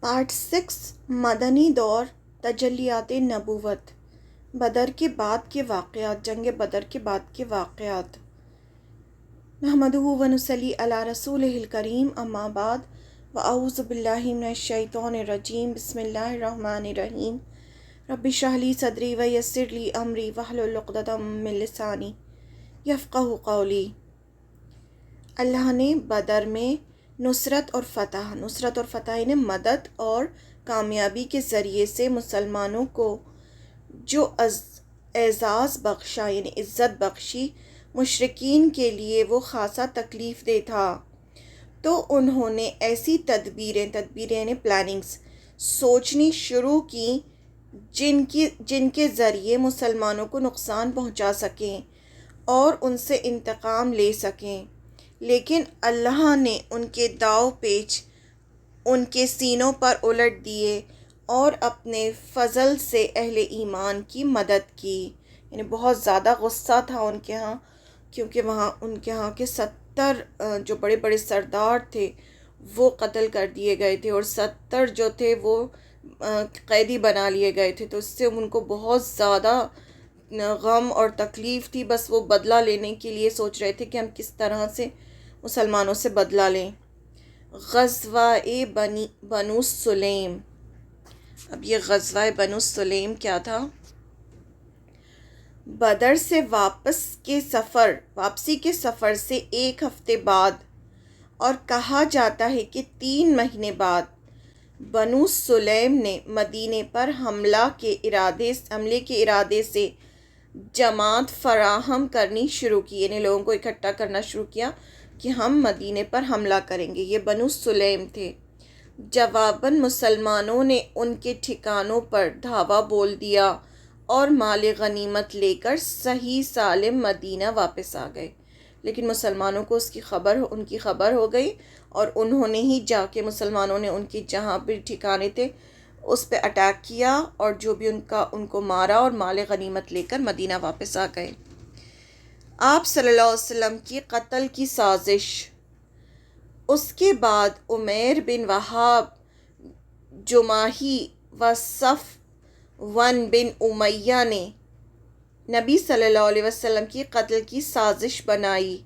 Part 6 مدنی دور تجلیات نبوت بدر کے بعد کے واقعات جنگ بدر کے بعد کے واقعات نحمدہ و نصلی علی رسولہ الکریم اما بعد واعوذ باللہ من الشیطان الرجیم بسم اللہ الرحمن الرحیم رب اشرح لی صدری ویسر لی امری واحلل عقدۃ من لسانی یفقہوا قولی۔ اللہ نے بدر میں نصرت اور فتح یعنی مدد اور کامیابی کے ذریعے سے مسلمانوں کو جو اعزاز بخشا یعنی عزت بخشی، مشرکین کے لیے وہ خاصا تکلیف دہ تھا، تو انہوں نے ایسی تدبیریں یعنی پلاننگز سوچنی شروع کی جن کے ذریعے مسلمانوں کو نقصان پہنچا سکیں اور ان سے انتقام لے سکیں، لیکن اللہ نے ان کے داؤ پیچ ان کے سینوں پر الٹ دیے اور اپنے فضل سے اہل ایمان کی مدد کی۔ یعنی بہت زیادہ غصہ تھا ان کے ہاں، کیونکہ ان کے ہاں کے 70 جو بڑے بڑے سردار تھے وہ قتل کر دیے گئے تھے اور 70 جو تھے وہ قیدی بنا لیے گئے تھے، تو اس سے ان کو بہت زیادہ غم اور تکلیف تھی۔ بس وہ بدلہ لینے کے لیے سوچ رہے تھے کہ ہم کس طرح سے مسلمانوں سے بدلہ لیں۔ غزوہ بنو سلیم۔ اب یہ غزوہ بنو سلیم کیا تھا؟ بدر سے واپسی کے سفر سے 1 ہفتے بعد اور کہا جاتا ہے کہ 3 مہینے بعد بنو سلیم نے مدینے پر حملے کے ارادے سے جماعت فراہم کرنی شروع کی، یعنی لوگوں کو اکٹھا کرنا شروع کیا کہ ہم مدینے پر حملہ کریں گے۔ یہ بنو سلیم تھے۔ جواباً مسلمانوں نے ان کے ٹھکانوں پر دھاوا بول دیا اور مال غنیمت لے کر صحیح سالم مدینہ واپس آ گئے، لیکن مسلمانوں کو ان کی خبر ہو گئی اور انہوں نے ہی جا کے مسلمانوں نے ان کی جہاں بھی ٹھکانے تھے اس پہ اٹیک کیا اور جو بھی ان کو مارا اور مال غنیمت لے کر مدینہ واپس آ گئے۔ آپ صلی اللہ علیہ وسلم کی قتل کی سازش۔ اس کے بعد عمیر بن وہاب جماحی و صفوان بن امیہ نے نبی صلی اللہ علیہ وسلم کی قتل کی سازش بنائی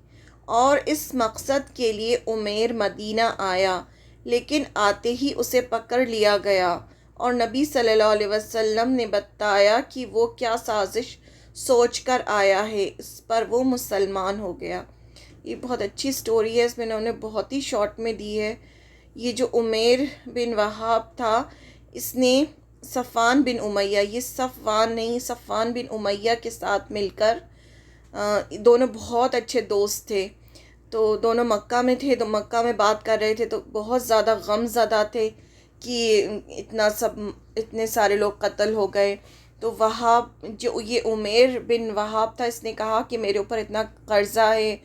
اور اس مقصد کے لیے عمیر مدینہ آیا، لیکن آتے ہی اسے پکڑ لیا گیا اور نبی صلی اللہ علیہ وسلم نے بتایا کہ وہ کیا سازش سوچ کر آیا ہے، اس پر وہ مسلمان ہو گیا۔ یہ بہت اچھی سٹوری ہے، اس میں انہوں نے بہت ہی شارٹ میں دی ہے۔ یہ جو عمیر بن وہاب تھا، اس نے صفوان بن امیہ، یہ صفوان نہیں صفوان بن امیہ کے ساتھ مل کر، دونوں بہت اچھے دوست تھے، تو دونوں مکہ میں تھے، تو مکہ میں بات کر رہے تھے تو بہت زیادہ غم زدہ تھے کہ اتنے سارے لوگ قتل ہو گئے۔ تو جو یہ عمیر بن وہاب تھا، اس نے کہا کہ میرے اوپر اتنا قرضہ ہے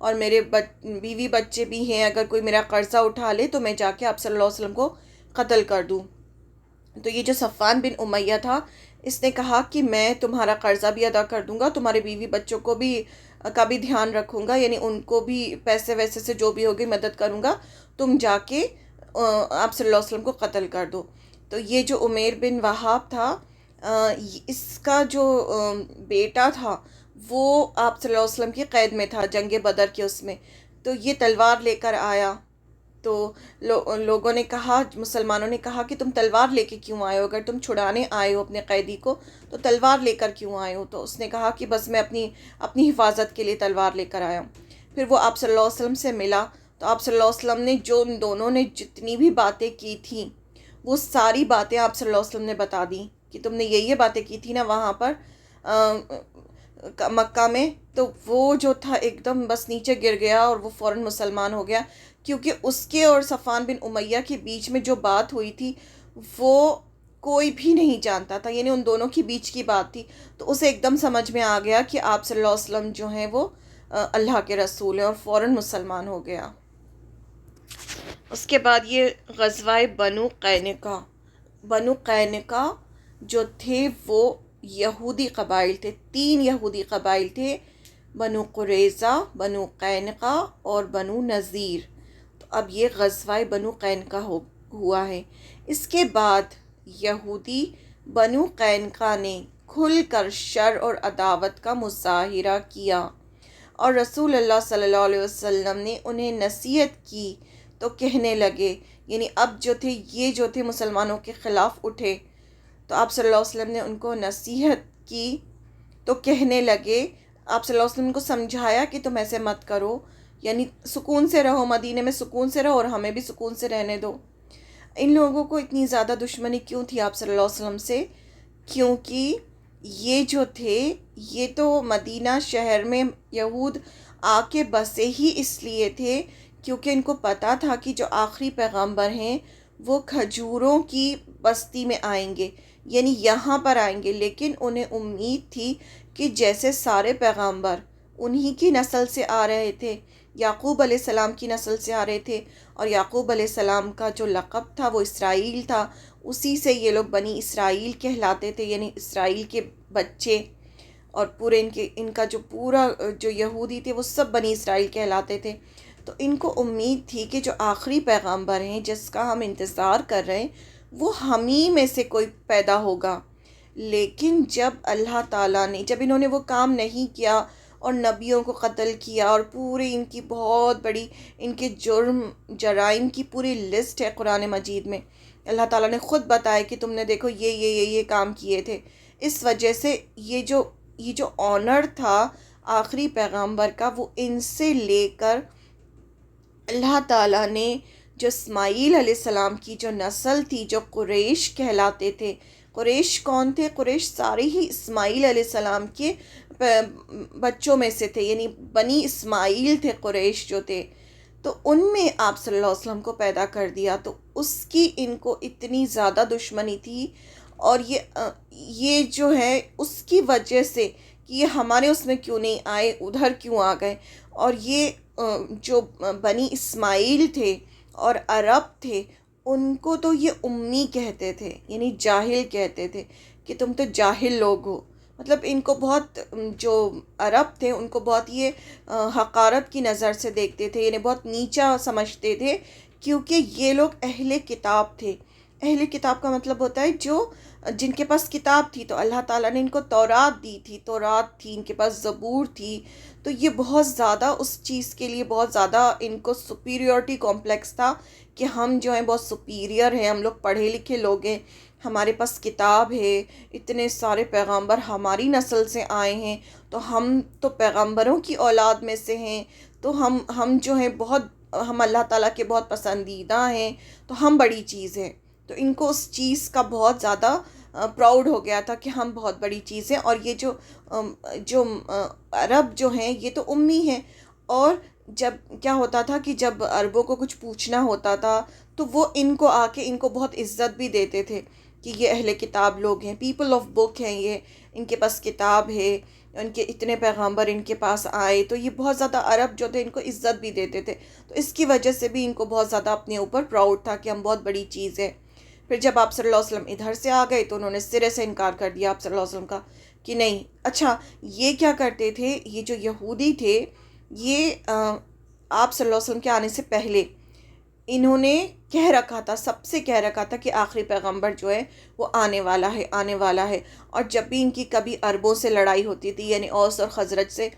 اور میرے بیوی بچے بھی ہیں، اگر کوئی میرا قرضہ اٹھا لے تو میں جا کے آپ صلی اللہ علیہ وسلم کو قتل کر دوں۔ تو یہ جو صفوان بن امیہ تھا، اس نے کہا کہ میں تمہارا قرضہ بھی ادا کر دوں گا، تمہارے بیوی بچوں کو بھی کا بھی دھیان رکھوں گا، یعنی ان کو بھی پیسے ویسے سے جو بھی ہوگی مدد کروں گا، تم جا کے آپ صلی اللہ علیہ وسلم کو قتل کر دو۔ تو یہ جو عمیر بن وہاب تھا، اس کا جو بیٹا تھا وہ آپ صلی اللہ علیہ وسلم کی قید میں تھا جنگ بدر کے اس میں، تو یہ تلوار لے کر آیا۔ تو لوگوں نے کہا، مسلمانوں نے کہا کہ تم تلوار لے کے کیوں آئے ہو؟ اگر تم چھڑانے آئے ہو اپنے قیدی کو تو تلوار لے کر کیوں آئے ہو؟ تو اس نے کہا کہ بس میں اپنی حفاظت کے لیے تلوار لے کر آیا ہوں۔ پھر وہ آپ صلی اللہ علیہ وسلم سے ملا تو آپ صلی اللہ علیہ وسلم نے جو ان دونوں نے جتنی بھی باتیں کی تھیں وہ ساری باتیں آپ صلی اللہ علیہ وسلم نے بتا دیں کہ تم نے یہ باتیں کی تھی نا وہاں پر مکہ میں، تو وہ جو تھا ایک دم بس نیچے گر گیا اور وہ فوراً مسلمان ہو گیا، کیونکہ اس کے اور صفوان بن امیہ کے بیچ میں جو بات ہوئی تھی وہ کوئی بھی نہیں جانتا تھا، یعنی ان دونوں کے بیچ کی بات تھی، تو اسے ایک دم سمجھ میں آ گیا کہ آپ صلی اللہ علیہ وسلم جو ہیں وہ اللہ کے رسول ہیں، اور فوراً مسلمان ہو گیا۔ اس کے بعد یہ غزوہ بنو قینقاع جو تھے وہ یہودی قبائل تھے، 3 یہودی قبائل تھے، بنو قریظہ، بنو قینقاع اور بنو نذیر۔ تو اب یہ غزوہ بنو قینقاع ہوا ہے۔ اس کے بعد یہودی بنو قینقاع نے کھل کر شر اور عداوت کا مظاہرہ کیا اور رسول اللہ صلی اللہ علیہ وسلم نے انہیں نصیحت کی تو کہنے لگے، یعنی اب جو تھے مسلمانوں کے خلاف اٹھے، تو آپ صلی اللہ علیہ وسلم نے ان کو نصیحت کی تو کہنے لگے، آپ صلی اللہ علیہ وسلم نے کو سمجھایا کہ تم ایسے مت کرو، یعنی سکون سے رہو، مدینے میں سکون سے رہو اور ہمیں بھی سکون سے رہنے دو۔ ان لوگوں کو اتنی زیادہ دشمنی کیوں تھی آپ صلی اللہ علیہ وسلم سے؟ کیونکہ یہ جو تھے، یہ تو مدینہ شہر میں یہود آ کے بسے ہی اس لیے تھے کیونکہ ان کو پتہ تھا کہ جو آخری پیغمبر ہیں وہ کھجوروں کی بستی میں آئیں گے، یعنی یہاں پر آئیں گے، لیکن انہیں امید تھی کہ جیسے سارے پیغمبر انہی کی نسل سے آ رہے تھے، یعقوب علیہ السلام کی نسل سے آ رہے تھے، اور یعقوب علیہ السلام کا جو لقب تھا وہ اسرائیل تھا، اسی سے یہ لوگ بنی اسرائیل کہلاتے تھے، یعنی اسرائیل کے بچے، اور پورے ان کا جو یہودی تھے وہ سب بنی اسرائیل کہلاتے تھے۔ تو ان کو امید تھی کہ جو آخری پیغمبر ہیں جس کا ہم انتظار کر رہے ہیں وہ ہم ہی میں سے کوئی پیدا ہوگا۔ لیکن جب اللہ تعالیٰ نے، جب انہوں نے وہ کام نہیں کیا اور نبیوں کو قتل کیا، اور پوری ان کی بہت بڑی ان کے جرائم کی پوری لسٹ ہے قرآن مجید میں، اللہ تعالیٰ نے خود بتایا کہ تم نے دیکھو یہ کام کیے تھے، اس وجہ سے یہ جو آنر تھا آخری پیغمبر کا وہ ان سے لے کر اللہ تعالیٰ نے جو اسماعیل علیہ السلام کی جو نسل تھی، جو قریش کہلاتے تھے۔ قریش کون تھے؟ قریش سارے ہی اسماعیل علیہ السلام کے بچوں میں سے تھے، یعنی بنی اسماعیل تھے قریش جو تھے، تو ان میں آپ صلی اللہ علیہ وسلم کو پیدا کر دیا، تو اس کی ان کو اتنی زیادہ دشمنی تھی، اور یہ جو ہے اس کی وجہ سے کہ یہ ہمارے اس میں کیوں نہیں آئے، ادھر کیوں آ گئے، اور یہ جو بنی اسماعیل تھے اور عرب تھے ان کو تو یہ امی کہتے تھے، یعنی جاہل کہتے تھے کہ تم تو جاہل لوگ ہو، مطلب ان کو بہت، جو عرب تھے ان کو بہت یہ حقارت کی نظر سے دیکھتے تھے، یعنی بہت نیچا سمجھتے تھے، کیونکہ یہ لوگ اہل کتاب تھے۔ اہل کتاب کا مطلب ہوتا ہے جن کے پاس کتاب تھی، تو اللہ تعالیٰ نے ان کو تورات دی تھی، تورات تھی ان کے پاس، زبور تھی، تو یہ بہت زیادہ اس چیز کے لیے بہت زیادہ ان کو سپیریورٹی کمپلیکس تھا کہ ہم جو ہیں بہت سپیریئر ہیں، ہم لوگ پڑھے لکھے لوگ ہیں، ہمارے پاس کتاب ہے، اتنے سارے پیغمبر ہماری نسل سے آئے ہیں، تو ہم تو پیغمبروں کی اولاد میں سے ہیں، تو ہم جو ہیں ہم اللہ تعالیٰ کے بہت پسندیدہ ہیں، تو ہم بڑی چیز ہیں۔ تو ان کو اس چیز کا بہت زیادہ پراؤڈ ہو گیا تھا کہ ہم بہت بڑی چیز ہیں، اور یہ جو عرب جو ہیں یہ تو امی ہیں، اور جب کیا ہوتا تھا کہ جب عربوں کو کچھ پوچھنا ہوتا تھا تو وہ ان کو آ کے ان کو بہت عزت بھی دیتے تھے کہ یہ اہل کتاب لوگ ہیں، پیپل آف بک ہیں، یہ ان کے پاس کتاب ہے، ان کے اتنے پیغمبر ان کے پاس آئے، تو یہ بہت زیادہ عرب جو تھے ان کو عزت بھی دیتے تھے، تو اس کی وجہ سے بھی ان کو بہت زیادہ اپنے اوپر پراؤڈ تھا کہ ہم بہت بڑی چیز ہے۔ پھر جب آپ صلی اللہ علیہ وسلم ادھر سے آ گئے تو انہوں نے سرے سے انکار کر دیا آپ صلی اللہ علیہ وسلم کا کہ نہیں۔ اچھا، یہ کیا کرتے تھے، یہ جو یہودی تھے، یہ آپ صلی اللہ علیہ وسلم کے آنے سے پہلے انہوں نے کہہ رکھا تھا، سب سے کہہ رکھا تھا کہ آخری پیغمبر جو ہے وہ آنے والا ہے، آنے والا ہے، اور جب بھی ان کی کبھی عربوں سے لڑائی ہوتی تھی، یعنی اوس اور خزرج سے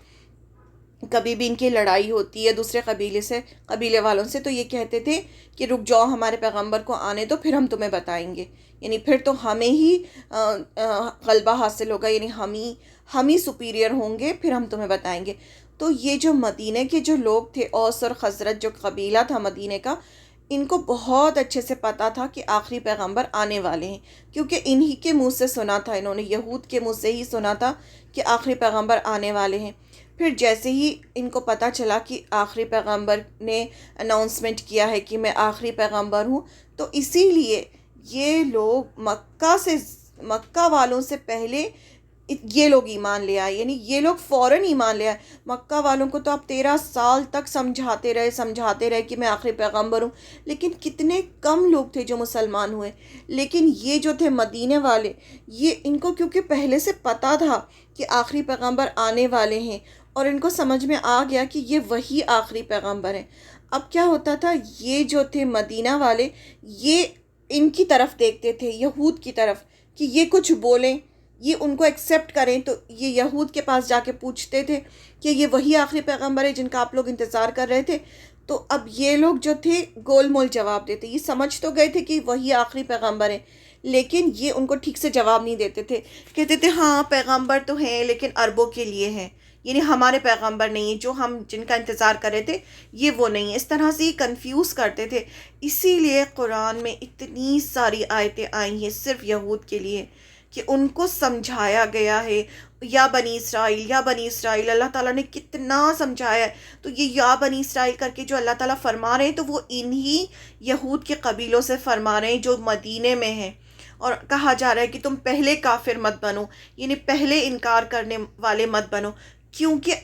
کبھی بھی ان کی لڑائی ہوتی ہے دوسرے قبیلے والوں سے، تو یہ کہتے تھے کہ رک جاؤ، ہمارے پیغمبر کو آنے دو، پھر ہم تمہیں بتائیں گے، یعنی پھر تو ہمیں ہی غلبہ حاصل ہوگا، یعنی ہم ہی سپیریئر ہوں گے، پھر ہم تمہیں بتائیں گے۔ تو یہ جو مدینہ کے جو لوگ تھے، اوس اور خزرج جو قبیلہ تھا مدینہ کا، ان کو بہت اچھے سے پتہ تھا کہ آخری پیغمبر آنے والے ہیں، کیونکہ انہی کے منہ سے سنا تھا، انہوں نے یہود کے منہ سے ہی سنا تھا کہ آخری پیغمبر آنے والے ہیں۔ پھر جیسے ہی ان کو پتہ چلا کہ آخری پیغمبر نے اناؤنسمنٹ کیا ہے کہ میں آخری پیغمبر ہوں، تو اسی لیے یہ لوگ مکہ والوں سے پہلے یہ لوگ ایمان لے آئے، یعنی یہ لوگ فوراً ایمان لے آئے۔ مکہ والوں کو تو اب 13 سال تک سمجھاتے رہے کہ میں آخری پیغمبر ہوں، لیکن کتنے کم لوگ تھے جو مسلمان ہوئے۔ لیکن یہ جو تھے مدینے والے، یہ ان کو کیونکہ پہلے سے پتہ تھا کہ آخری پیغمبر آنے والے ہیں، اور ان کو سمجھ میں آ گیا کہ یہ وہی آخری پیغمبر ہیں۔ اب کیا ہوتا تھا، یہ جو تھے مدینہ والے، یہ ان کی طرف دیکھتے تھے، یہود کی طرف، کہ یہ کچھ بولیں، یہ ان کو ایکسیپٹ کریں، تو یہ یہود کے پاس جا کے پوچھتے تھے کہ یہ وہی آخری پیغمبر ہے جن کا آپ لوگ انتظار کر رہے تھے. تو اب یہ لوگ جو تھے گول مول جواب دیتے، یہ سمجھ تو گئے تھے کہ وہی آخری پیغمبر ہے، لیکن یہ ان کو ٹھیک سے جواب نہیں دیتے تھے. کہتے تھے ہاں پیغمبر تو ہیں لیکن عربوں کے لیے ہیں، یعنی ہمارے پیغمبر نہیں ہیں، جو ہم جن کا انتظار کر رہے تھے یہ وہ نہیں ہیں. اس طرح سے یہ کنفیوز کرتے تھے. اسی لیے قرآن میں اتنی ساری آیتیں آئی ہیں صرف یہود کے لیے، کہ ان کو سمجھایا گیا ہے. یا بنی اسرائیل، یا بنی اسرائیل، اللہ تعالیٰ نے کتنا سمجھایا ہے. تو یہ یا بنی اسرائیل کر کے جو اللہ تعالیٰ فرما رہے ہیں، تو وہ انہی یہود کے قبیلوں سے فرما رہے ہیں جو مدینے میں ہیں. اور کہا جا رہا ہے کہ تم پہلے کافر مت بنو، یعنی پہلے انکار کرنے والے مت بنو، کیونکہ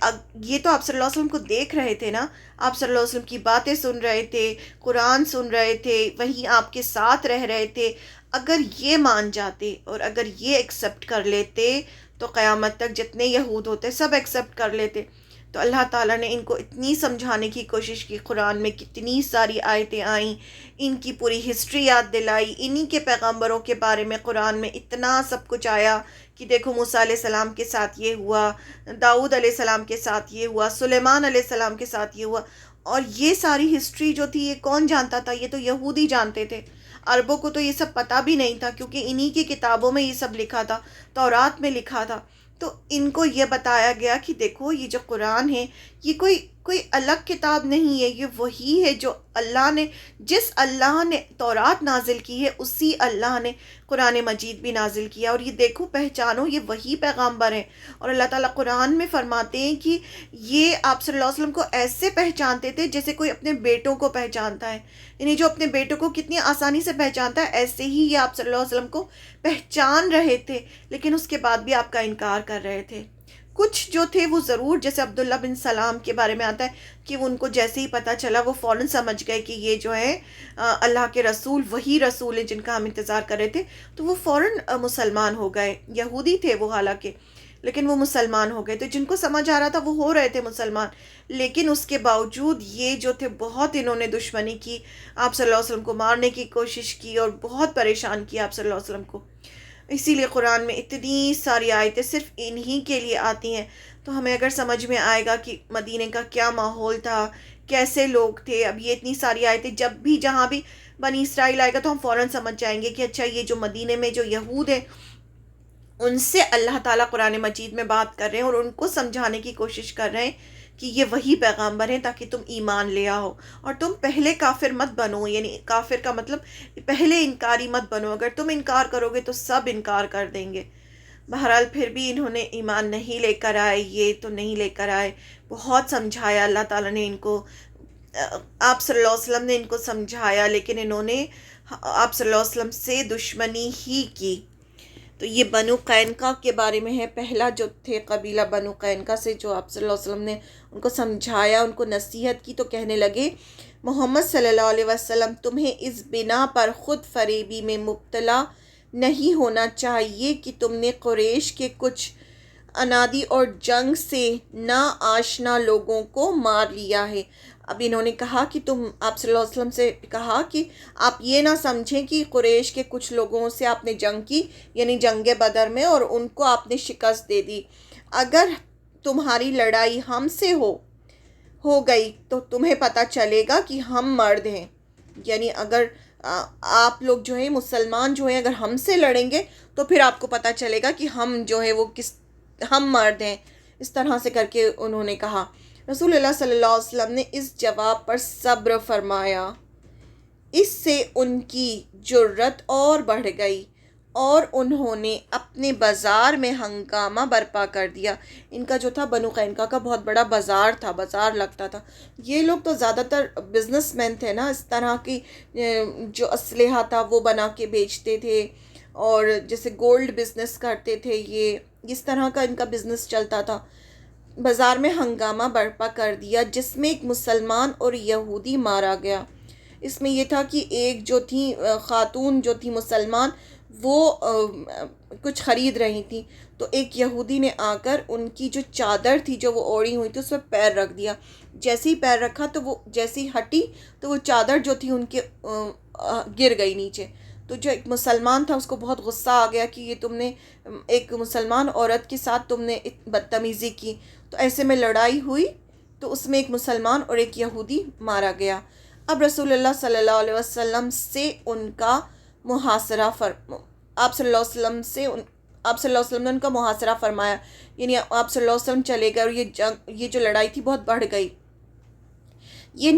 یہ تو آپ صلی اللہ علیہ وسلم کو دیکھ رہے تھے نا، آپ صلی اللہ علیہ وسلم کی باتیں سن رہے تھے، قرآن سن رہے تھے، وہیں آپ کے ساتھ رہ رہے تھے. اگر یہ مان جاتے اور اگر یہ ایکسیپٹ کر لیتے تو قیامت تک جتنے یہود ہوتے سب ایکسیپٹ کر لیتے. تو اللہ تعالیٰ نے ان کو اتنی سمجھانے کی کوشش کی، قرآن میں کتنی ساری آیتیں آئیں، ان کی پوری ہسٹری یاد دلائی، انہی کے پیغمبروں کے بارے میں قرآن میں اتنا سب کچھ آیا کہ دیکھو موسیٰ علیہ السلام کے ساتھ یہ ہوا، داؤد علیہ السلام کے ساتھ یہ ہوا، سلیمان علیہ السلام کے ساتھ یہ ہوا. اور یہ ساری ہسٹری جو تھی یہ کون جانتا تھا؟ یہ تو یہودی جانتے تھے. عربوں کو تو یہ سب پتہ بھی نہیں تھا، کیونکہ انہی کی کتابوں میں یہ سب لکھا تھا، تورات میں لکھا تھا. تو ان کو یہ بتایا گیا کہ دیکھو یہ جو قرآن ہے یہ کوئی الگ کتاب نہیں ہے، یہ وہی ہے جو اللہ نے، جس اللہ نے تورات نازل کی ہے اسی اللہ نے قرآن مجید بھی نازل کیا. اور یہ دیکھو پہچانو یہ وہی پیغمبر ہیں. اور اللہ تعالیٰ قرآن میں فرماتے ہیں کہ یہ آپ صلی اللہ علیہ وسلم کو ایسے پہچانتے تھے جیسے کوئی اپنے بیٹوں کو پہچانتا ہے، یعنی جو اپنے بیٹوں کو کتنی آسانی سے پہچانتا ہے ایسے ہی یہ آپ صلی اللہ علیہ وسلم کو پہچان رہے تھے. لیکن اس کے بعد بھی آپ کا انکار کر رہے تھے. کچھ جو تھے وہ ضرور، جیسے عبداللہ بن سلام کے بارے میں آتا ہے کہ ان کو جیسے ہی پتہ چلا وہ فوراً سمجھ گئے کہ یہ جو ہے اللہ کے رسول وہی رسول ہیں جن کا ہم انتظار کر رہے تھے، تو وہ فوراً مسلمان ہو گئے. یہودی تھے وہ حالانکہ، لیکن وہ مسلمان ہو گئے. تو جن کو سمجھ آ رہا تھا وہ ہو رہے تھے مسلمان. لیکن اس کے باوجود یہ جو تھے بہت انہوں نے دشمنی کی، آپ صلی اللہ علیہ وسلم کو مارنے کی کوشش کی اور بہت پریشان کیا آپ صلی اللہ علیہ وسلم کو. اسی لیے قرآن میں اتنی ساری آیتیں صرف انہی کے لیے آتی ہیں. تو ہمیں اگر سمجھ میں آئے گا کہ مدینے کا کیا ماحول تھا، کیسے لوگ تھے. اب یہ اتنی ساری آیتیں جب بھی جہاں بھی بنی اسرائیل آئے گا تو ہم فوراً سمجھ جائیں گے کہ اچھا یہ جو مدینے میں جو یہود ہیں ان سے اللہ تعالیٰ قرآن مجید میں بات کر رہے ہیں اور ان کو سمجھانے کی کوشش کر رہے ہیں کہ یہ وہی پیغمبر ہیں تاکہ تم ایمان لے آؤ اور تم پہلے کافر مت بنو. یعنی کافر کا مطلب پہلے انکاری مت بنو، اگر تم انکار کرو گے تو سب انکار کر دیں گے. بہرحال پھر بھی انہوں نے ایمان نہیں لے کر آئے، یہ تو نہیں لے کر آئے. بہت سمجھایا اللہ تعالیٰ نے ان کو، آپ صلی اللہ علیہ وسلم نے ان کو سمجھایا، لیکن انہوں نے آپ صلی اللہ علیہ وسلم سے دشمنی ہی کی. تو یہ بنو قینقاع کے بارے میں ہے. پہلا جو تھے قبیلہ بنو قینقاع سے جو آپ صلی اللہ علیہ وسلم نے ان کو سمجھایا، ان کو نصیحت کی، تو کہنے لگے محمد صلی اللہ علیہ وسلم تمہیں اس بنا پر خود فریبی میں مبتلا نہیں ہونا چاہیے کہ تم نے قریش کے کچھ انادی اور جنگ سے نا آشنا لوگوں کو مار لیا ہے. اب انہوں نے کہا کہ تم، آپ صلی اللہ علیہ وسلم سے کہا کہ آپ یہ نہ سمجھیں کہ قریش کے کچھ لوگوں سے آپ نے جنگ کی، یعنی جنگ بدر میں، اور ان کو آپ نے شکست دے دی. اگر تمہاری لڑائی ہم سے ہو گئی تو تمہیں پتہ چلے گا کہ ہم مرد ہیں. یعنی اگر آپ لوگ جو ہیں مسلمان جو ہیں اگر ہم سے لڑیں گے تو پھر آپ کو پتہ چلے گا کہ ہم جو ہے وہ ہم مرد ہیں. اس طرح سے کر کے انہوں نے کہا. رسول اللہ صلی اللہ علیہ وسلم نے اس جواب پر صبر فرمایا. اس سے ان کی جرت اور بڑھ گئی اور انہوں نے اپنے بازار میں ہنگامہ برپا کر دیا. ان کا جو تھا بنو قینقاع کا بہت بڑا بازار تھا، بازار لگتا تھا. یہ لوگ تو زیادہ تر بزنس مین تھے نا، اس طرح کی جو اسلحہ تھا وہ بنا کے بیچتے تھے، اور جیسے گولڈ بزنس کرتے تھے. یہ اس طرح کا ان کا بزنس چلتا تھا. بازار میں ہنگامہ برپا کر دیا جس میں ایک مسلمان اور یہودی مارا گیا. اس میں یہ تھا کہ ایک جو تھی خاتون جو تھی مسلمان، وہ کچھ خرید رہی تھیں، تو ایک یہودی نے آ کر ان کی جو چادر تھی جو وہ اوڑھی ہوئی تھی اس پہ پیر رکھ دیا. جیسے ہی پیر رکھا تو وہ جیسی ہٹی تو وہ چادر جو تھی ان کے گر گئی نیچے. تو جو ایک مسلمان تھا اس کو بہت غصہ آ گیا کہ یہ تم نے ایک مسلمان عورت کے ساتھ تم نے بدتمیزی کی. تو ایسے میں لڑائی ہوئی تو اس میں ایک مسلمان اور ایک یہودی مارا گیا. اب رسول اللہ صلی اللہ علیہ وسلم سے ان کا محاصرہ آپ صلی اللہ علیہ وسلم سے آپ صلی اللہ علیہ وسلم نے ان کا محاصرہ فرمایا، یعنی آپ صلی اللہ علیہ وسلم چلے گئے اور یہ جو لڑائی تھی بہت بڑھ گئی. یہ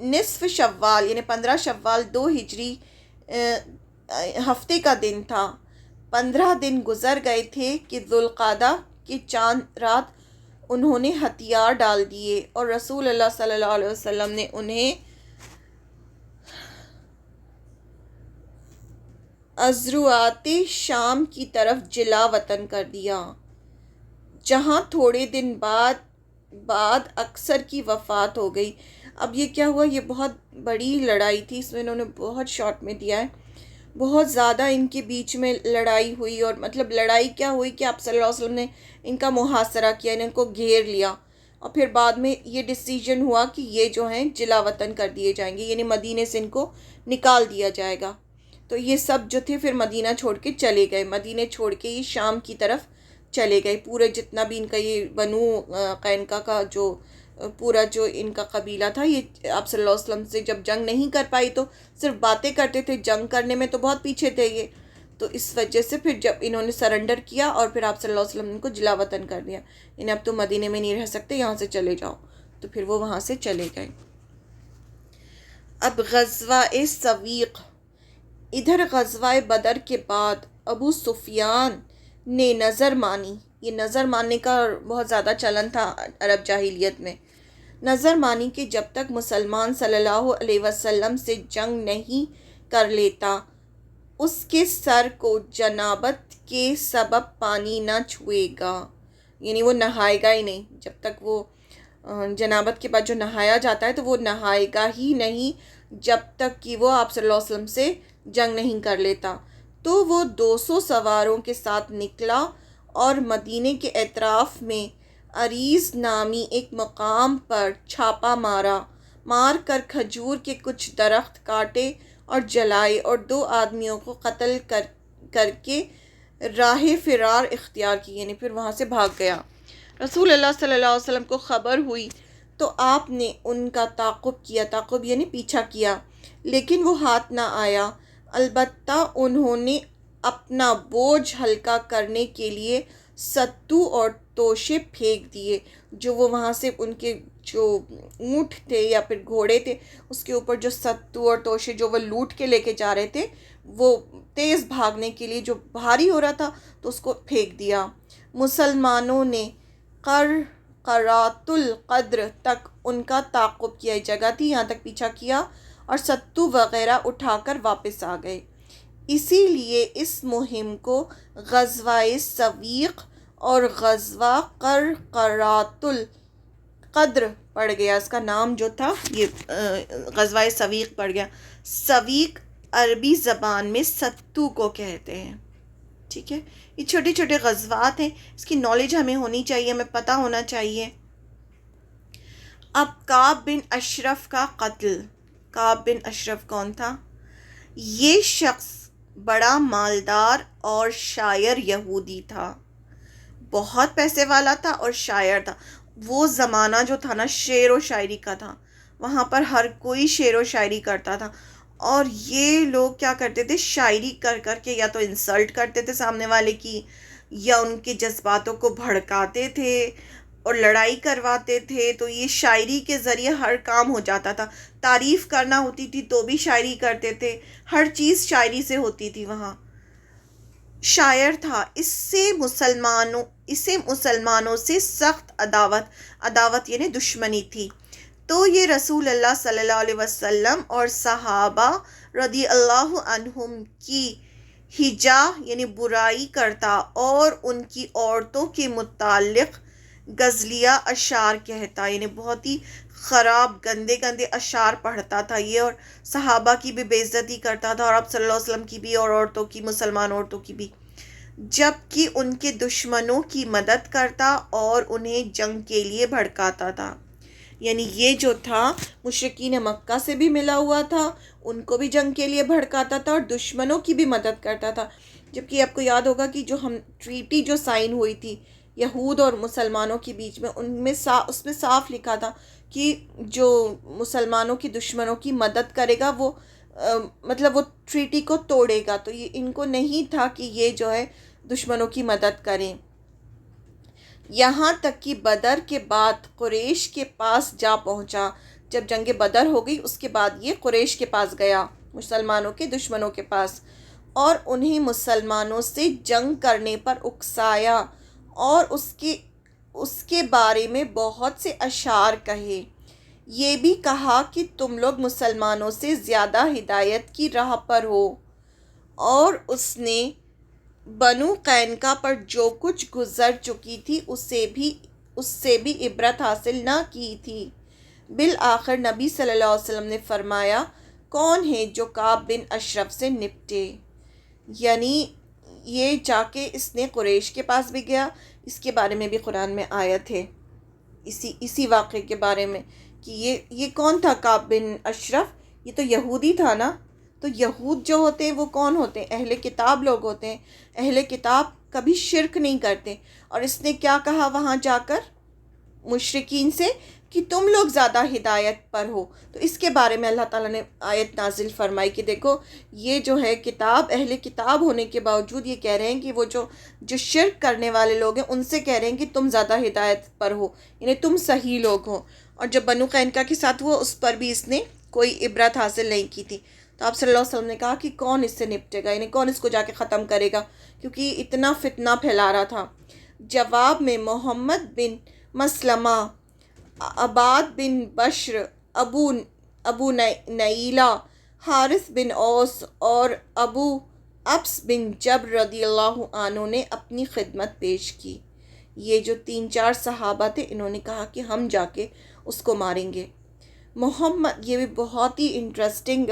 نصف شوال یعنی 15 شوال 2 ہجری ہفتے کا دن تھا. 15 دن گزر گئے تھے کہ ذوالقعدہ کی چاند رات انہوں نے ہتھیار ڈال دیے اور رسول اللہ صلی اللہ علیہ وسلم نے انہیں ازروات شام کی طرف جلا وطن کر دیا، جہاں تھوڑے دن بعد اکثر کی وفات ہو گئی. اب یہ کیا ہوا، یہ بہت بڑی لڑائی تھی، اس میں انہوں نے بہت شارٹ میں دیا ہے، بہت زیادہ ان کے بیچ میں لڑائی ہوئی. اور مطلب لڑائی کیا ہوئی کہ آپ صلی اللہ علیہ وسلم نے ان کا محاصرہ کیا، ان کو گھیر لیا، اور پھر بعد میں یہ ڈیسیجن ہوا کہ یہ جو ہیں جلا وطن کر دیے جائیں گے، یعنی مدینے سے ان کو نکال دیا جائے گا. تو یہ سب جو تھے پھر مدینہ چھوڑ کے چلے گئے، مدینہ چھوڑ کے یہ شام کی طرف چلے گئے. پورے جتنا بھی ان کا یہ بنو قینقاع کا جو پورا جو ان کا قبیلہ تھا، یہ آپ صلی اللہ علیہ وسلم سے جب جنگ نہیں کر پائی تو صرف باتیں کرتے تھے، جنگ کرنے میں تو بہت پیچھے تھے یہ. تو اس وجہ سے پھر جب انہوں نے سرنڈر کیا اور پھر آپ صلی اللہ علیہ وسلم نے ان کو جلا وطن کر دیا، یعنی اب تو مدینے میں نہیں رہ سکتے، یہاں سے چلے جاؤ. تو پھر وہ وہاں سے چلے گئے. اب غزوہ سویق. ادھر غزوہ بدر کے بعد ابو سفیان نے نظر مانی. یہ نظر ماننے کا بہت زیادہ چلن تھا عرب جاہلیت میں. نظر مانی کہ جب تک مسلمان صلی اللہ علیہ وسلم سے جنگ نہیں کر لیتا اس کے سر کو جنابت کے سبب پانی نہ چھوئے گا، یعنی وہ نہائے گا ہی نہیں. جب تک وہ جنابت کے بعد جو نہایا جاتا ہے تو وہ نہائے گا ہی نہیں جب تک کہ وہ آپ صلی اللہ علیہ وسلم سے جنگ نہیں کر لیتا. تو وہ 200 سواروں کے ساتھ نکلا اور مدینے کے اطراف میں عریض نامی ایک مقام پر چھاپا مار کر کھجور کے کچھ درخت کاٹے اور جلائے اور 2 آدمیوں کو قتل کر کے راہ فرار اختیار کی، یعنی پھر وہاں سے بھاگ گیا. رسول اللہ صلی اللہ علیہ وسلم کو خبر ہوئی تو آپ نے ان کا تعاقب کیا، تعاقب یعنی پیچھا کیا، لیکن وہ ہاتھ نہ آیا. البتہ انہوں نے اپنا بوجھ ہلکا کرنے کے لیے ستو اور توشے پھینک دیے جو وہ وہاں سے ان کے جو اونٹ تھے یا پھر گھوڑے تھے اس کے اوپر جو ستو اور توشے جو وہ لوٹ کے لے کے جا رہے تھے، وہ تیز بھاگنے کے لیے جو بھاری ہو رہا تھا تو اس کو پھینک دیا. مسلمانوں نے قرات القدر تک ان کا تعاقب کیا، جگہ تھی یہاں تک پیچھا کیا اور ستو وغیرہ اٹھا کر واپس آ گئے. اسی لیے اس مہم کو غزوہ سویق اور غزوہ قرات القدر پڑ گیا. اس کا نام جو تھا یہ غزوہ سویق پڑ گیا. سویق عربی زبان میں ستو کو کہتے ہیں. ٹھیک ہے، یہ چھوٹے چھوٹے غزوات ہیں، اس کی نالج ہمیں ہونی چاہیے، ہمیں پتہ ہونا چاہیے. اب کعب بن اشرف کا قتل. کعب بن اشرف کون تھا؟ یہ شخص بڑا مالدار اور شاعر یہودی تھا، بہت پیسے والا تھا اور شاعر تھا. وہ زمانہ جو تھا نا شعر و شاعری کا تھا، وہاں پر ہر کوئی شعر و شاعری کرتا تھا. اور یہ لوگ کیا کرتے تھے، شاعری کر کر کے یا تو انسلٹ کرتے تھے سامنے والے کی، یا ان کے جذباتوں کو بھڑکاتے تھے اور لڑائی کرواتے تھے. تو یہ شاعری کے ذریعے ہر کام ہو جاتا تھا. تعریف کرنا ہوتی تھی تو بھی شاعری کرتے تھے، ہر چیز شاعری سے ہوتی تھی. وہاں شاعر تھا. اسے مسلمانوں سے سخت عداوت یعنی دشمنی تھی. تو یہ رسول اللہ صلی اللہ علیہ وسلم اور صحابہ رضی اللہ عنہم کی ہجا یعنی برائی کرتا اور ان کی عورتوں کے متعلق غزلیہ اشعار کہتا، یعنی بہت ہی خراب گندے گندے اشعار پڑھتا تھا یہ، اور صحابہ کی بھی بے عزتی کرتا تھا، اور آپ صلی اللہ علیہ وسلم کی بھی، اور عورتوں کی، مسلمان عورتوں کی بھی، جبکہ ان کے دشمنوں کی مدد کرتا اور انہیں جنگ کے لیے بھڑکاتا تھا۔ یعنی یہ جو تھا مشرکین مکہ سے بھی ملا ہوا تھا، ان کو بھی جنگ کے لیے بھڑکاتا تھا اور دشمنوں کی بھی مدد کرتا تھا۔ جبکہ آپ کو یاد ہوگا کہ جو ہم ٹریٹی جو سائن ہوئی تھی یہود اور مسلمانوں کے بیچ میں، اس میں صاف لکھا تھا کہ جو مسلمانوں کی دشمنوں کی مدد کرے گا وہ مطلب وہ ٹریٹی کو توڑے گا، تو یہ ان کو نہیں تھا کہ یہ جو ہے دشمنوں کی مدد کریں۔ یہاں تک کہ بدر کے بعد قریش کے پاس جا پہنچا، جب جنگ بدر ہو گئی اس کے بعد یہ قریش کے پاس گیا، مسلمانوں کے دشمنوں کے پاس، اور انہیں مسلمانوں سے جنگ کرنے پر اکسایا اور اس کے بارے میں بہت سے اشعار کہے۔ یہ بھی کہا کہ تم لوگ مسلمانوں سے زیادہ ہدایت کی راہ پر ہو، اور اس نے بنو قینقاع پر جو کچھ گزر چکی تھی اس سے بھی عبرت حاصل نہ کی تھی۔ بالآخر نبی صلی اللہ علیہ وسلم نے فرمایا، کون ہے جو کعب بن اشرف سے نپٹے؟ یعنی یہ جا کے اس نے قریش کے پاس بھی گیا، اس کے بارے میں بھی قرآن میں آیت ہے اسی واقعے کے بارے میں کہ یہ کون تھا کعب بن اشرف؟ یہ تو یہودی تھا نا۔ تو یہود جو ہوتے ہیں وہ کون ہوتے ہیں؟ اہل کتاب لوگ ہوتے ہیں۔ اہل کتاب کبھی شرک نہیں کرتے، اور اس نے کیا کہا وہاں جا کر مشرکین سے کہ تم لوگ زیادہ ہدایت پر ہو۔ تو اس کے بارے میں اللہ تعالیٰ نے آیت نازل فرمائی کہ دیکھو یہ جو ہے کتاب، اہل کتاب ہونے کے باوجود یہ کہہ رہے ہیں کہ وہ جو شرک کرنے والے لوگ ہیں ان سے کہہ رہے ہیں کہ تم زیادہ ہدایت پر ہو، یعنی تم صحیح لوگ ہو۔ اور جب بنو قینقاع کے ساتھ ہوا اس پر بھی اس نے کوئی عبرت حاصل نہیں کی تھی۔ تو آپ صلی اللہ علیہ وسلم نے کہا کہ کون اس سے نپٹے گا، یعنی کون اس کو جا کے ختم کرے گا، کیونکہ اتنا فتنہ پھیلا رہا تھا۔ جواب میں محمد بن مسلمہ، عباد بن بشر، ابو نیلہ، حارث بن اوس اور ابو ابس بن جبر رضی اللہ عنہ نے اپنی خدمت پیش کی۔ یہ جو 3-4 صحابہ تھے انہوں نے کہا کہ ہم جا کے اس کو ماریں گے۔ محمد، یہ بھی بہت ہی انٹرسٹنگ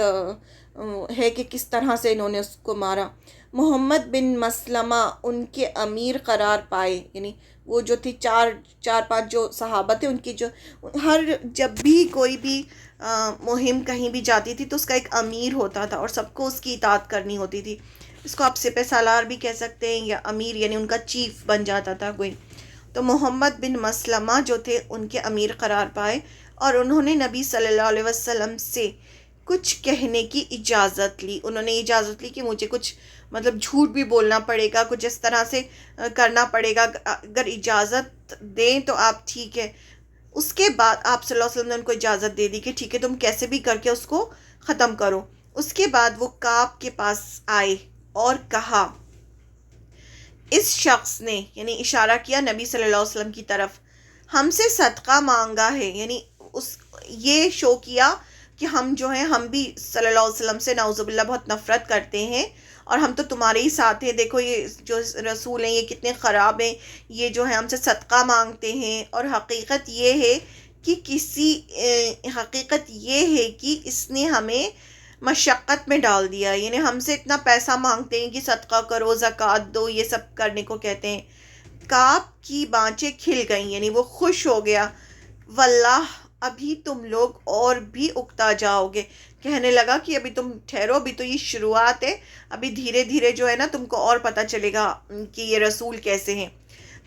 ہے کہ کس طرح سے انہوں نے اس کو مارا۔ محمد بن مسلمہ ان کے امیر قرار پائے، یعنی وہ جو تھی 4-5 جو صحابہ تھے ان کی جو جب بھی کوئی بھی مہم کہیں بھی جاتی تھی تو اس کا ایک امیر ہوتا تھا اور سب کو اس کی اطاعت کرنی ہوتی تھی۔ اس کو آپ سپہ سالار بھی کہہ سکتے ہیں یا امیر، یعنی ان کا چیف بن جاتا تھا کوئی۔ تو محمد بن مسلمہ جو تھے ان کے امیر قرار پائے، اور انہوں نے نبی صلی اللہ علیہ وسلم سے کچھ کہنے کی اجازت لی۔ انہوں نے اجازت لی کہ مجھے کچھ مطلب جھوٹ بھی بولنا پڑے گا، کچھ اس طرح سے کرنا پڑے گا، اگر اجازت دیں تو آپ ٹھیک ہے۔ اس کے بعد آپ صلی اللہ علیہ وسلم نے ان کو اجازت دے دی کہ ٹھیک ہے تم کیسے بھی کر کے اس کو ختم کرو۔ اس کے بعد وہ کعب کے پاس آئے اور کہا، اس شخص نے، یعنی اشارہ کیا نبی صلی اللہ علیہ وسلم کی طرف، ہم سے صدقہ مانگا ہے، یعنی یہ شو کیا کہ ہم جو ہیں ہم بھی صلی اللہ علیہ وسلم سے نعوذ باللہ بہت نفرت کرتے ہیں، اور ہم تو تمہارے ہی ساتھ ہیں، دیکھو یہ جو رسول ہیں یہ کتنے خراب ہیں، یہ جو ہے ہم سے صدقہ مانگتے ہیں، اور حقیقت یہ ہے کہ اس نے ہمیں مشقت میں ڈال دیا، یعنی ہم سے اتنا پیسہ مانگتے ہیں کہ صدقہ کرو، زکوٰۃ دو، یہ سب کرنے کو کہتے ہیں۔ کعب کی بانچیں کھل گئیں، یعنی وہ خوش ہو گیا۔ واللہ ابھی تم لوگ اور بھی اکتا جاؤ گے، کہنے لگا کہ ابھی تم ٹھہرو، ابھی تو یہ شروعات ہے، ابھی دھیرے دھیرے جو ہے نا تم کو اور پتہ چلے گا کہ یہ رسول کیسے ہیں۔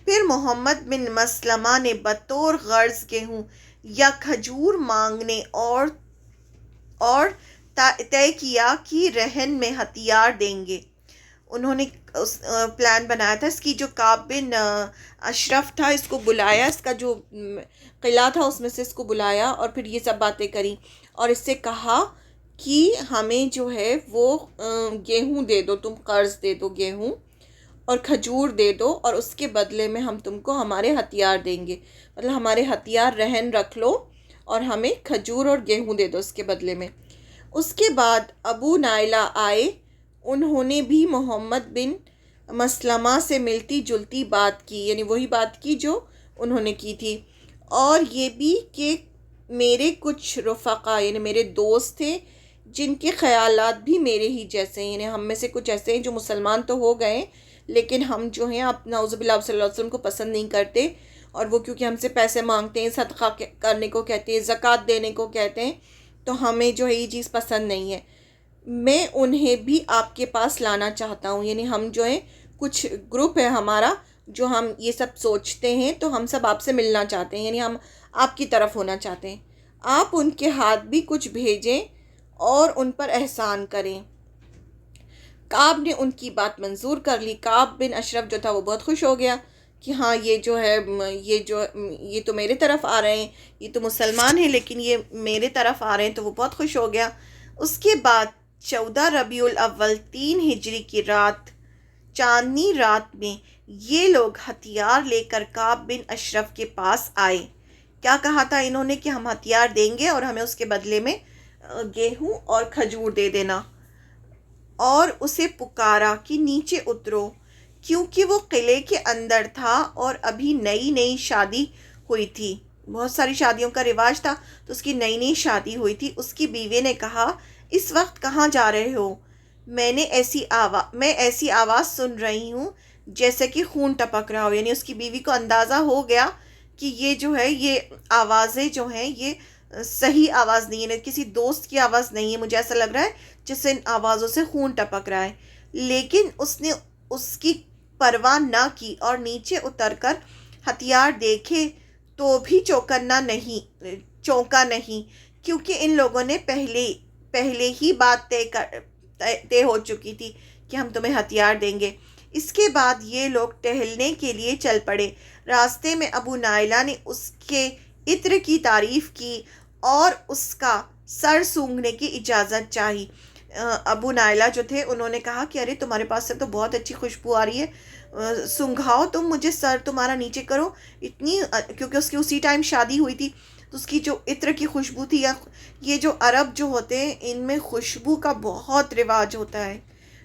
پھر محمد بن مسلمہ نے بطور غرض گیہوں یا کھجور مانگنے اور طے کیا کہ رہن میں ہتھیار دیں گے۔ انہوں نے پلان بنایا تھا، اس کی جو کعب بن اشرف تھا اس کو بلایا، اس کا جو قلعہ تھا اس میں سے اس کو بلایا اور پھر یہ سب باتیں کری، اور اس سے کہا کہ ہمیں جو ہے وہ گیہوں دے دو، تم قرض دے دو گیہوں اور کھجور دے دو، اور اس کے بدلے میں ہم تم کو ہمارے ہتھیار دیں گے، مطلب ہمارے ہتھیار رہن رکھ لو اور ہمیں کھجور اور گیہوں دے دو اس کے بدلے میں۔ اس کے بعد ابو نائلہ آئے، انہوں نے بھی محمد بن مسلمہ سے ملتی جلتی بات کی، یعنی وہی بات کی جو انہوں نے کی تھی، اور یہ بھی کہ میرے کچھ رفقا یعنی میرے دوست تھے جن کے خیالات بھی میرے ہی جیسے ہیں، یعنی ہم میں سے کچھ ایسے ہیں جو مسلمان تو ہو گئے لیکن ہم جو ہیں اپنا نعوذ باللہ صلی اللہ علیہ وسلم کو پسند نہیں کرتے، اور وہ کیونکہ ہم سے پیسے مانگتے ہیں، صدقہ کرنے کو کہتے ہیں، زکوٰۃ دینے کو کہتے ہیں، تو ہمیں جو ہے یہ چیز پسند نہیں ہے۔ میں انہیں بھی آپ کے پاس لانا چاہتا ہوں، یعنی ہم جو ہے کچھ گروپ ہے ہمارا جو ہم یہ سب سوچتے ہیں، تو ہم سب آپ سے ملنا چاہتے ہیں، یعنی ہم آپ کی طرف ہونا چاہتے ہیں۔ آپ ان کے ہاتھ بھی کچھ بھیجیں اور ان پر احسان کریں۔ کعب نے ان کی بات منظور کر لی۔ کعب بن اشرف جو تھا وہ بہت خوش ہو گیا کہ ہاں یہ تو میرے طرف آ رہے ہیں، یہ تو مسلمان ہیں لیکن یہ میرے طرف آ رہے ہیں، تو وہ بہت خوش ہو گیا۔ اس کے بعد 14 ربیع الاول 3 ہجری کی رات، چاندنی رات میں یہ لوگ ہتھیار لے کر کعب بن اشرف کے پاس آئے۔ کیا کہا تھا انہوں نے کہ ہم ہتھیار دیں گے اور ہمیں اس کے بدلے میں گیہوں اور کھجور دے دینا، اور اسے پکارا کہ نیچے اترو، کیونکہ وہ قلعے کے اندر تھا اور ابھی نئی نئی شادی ہوئی تھی۔ بہت ساری شادیوں کا رواج تھا، تو اس کی نئی نئی شادی ہوئی تھی۔ اس کی بیوی نے کہا اس وقت کہاں جا رہے ہو؟ میں ایسی آواز سن رہی ہوں جیسے کہ خون ٹپک رہا ہو، یعنی اس کی بیوی کو اندازہ ہو گیا کہ یہ جو ہے یہ آوازیں جو ہیں یہ صحیح آواز نہیں ہے، کسی دوست کی آواز نہیں ہے، مجھے ایسا لگ رہا ہے جس سے ان آوازوں سے خون ٹپک رہا ہے۔ لیکن اس نے اس کی پرواہ نہ کی اور نیچے اتر کر ہتھیار دیکھے تو بھی چونکا نہیں، کیونکہ ان لوگوں نے پہلے ہی بات طے ہو چکی تھی کہ ہم تمہیں ہتھیار دیں گے۔ اس کے بعد یہ لوگ ٹہلنے کے لیے چل پڑے۔ راستے میں ابو نائلہ نے اس کے عطر کی تعریف کی اور اس کا سر سونگھنے کی اجازت چاہی۔ ابو نائلہ جو تھے انہوں نے کہا کہ ارے تمہارے پاس سے تو بہت اچھی خوشبو آ رہی ہے، سنگھاؤ تم مجھے، سر تمہارا نیچے کرو۔ کیونکہ اس کی اسی ٹائم شادی ہوئی تھی، تو اس کی جو عطر کی خوشبو تھی، یا یہ جو عرب جو ہوتے ہیں ان میں خوشبو کا بہت رواج ہوتا ہے،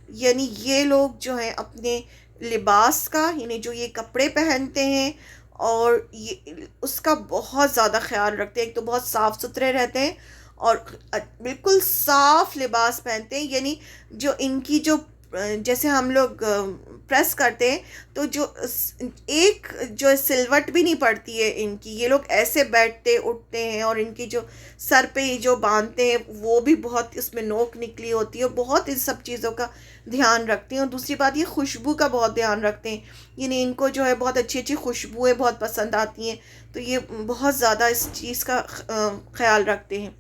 یعنی یہ لوگ جو ہیں اپنے لباس کا، یعنی جو یہ کپڑے پہنتے ہیں اور اس کا بہت زیادہ خیال رکھتے ہیں۔ ایک تو بہت صاف ستھرے رہتے ہیں اور بالکل صاف لباس پہنتے ہیں، یعنی جو ان کی جو جیسے ہم لوگ پریس کرتے ہیں تو جو ایک جو سلوٹ بھی نہیں پڑتی ہے ان کی، یہ لوگ ایسے بیٹھتے اٹھتے ہیں، اور ان کی جو سر پہ جو باندھتے ہیں وہ بھی بہت اس میں نوک نکلی ہوتی ہے، اور بہت ان سب چیزوں کا دھیان رکھتے ہیں۔ اور دوسری بات یہ خوشبو کا بہت دھیان رکھتے ہیں، یعنی ان کو جو ہے بہت اچھی اچھی خوشبوئیں بہت پسند آتی ہیں، تو یہ بہت زیادہ اس چیز کا خیال رکھتے ہیں۔